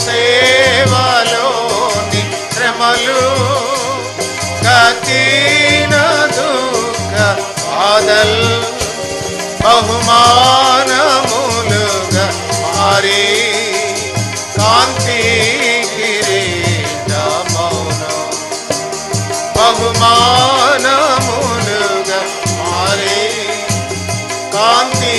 సేవలోని శ్రమలు కఠిన దుఃఖ బాధల్ బహుమానములుగా మారి కాంతి కిరీటమౌను బహుమానములుగా మారి కాంతి